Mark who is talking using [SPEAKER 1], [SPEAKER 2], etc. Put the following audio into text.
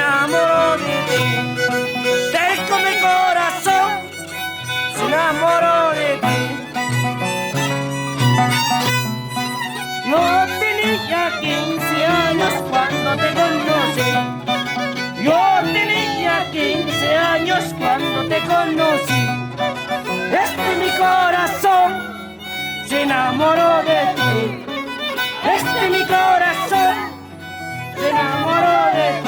[SPEAKER 1] enamoró de ti. Terco mi corazón se enamoró de ti. Yo tenía 15 años cuando te conocí. Yo tenía 15 años cuando te conocí. Mi corazón se enamoró de ti. Mi corazón se enamoró de ti.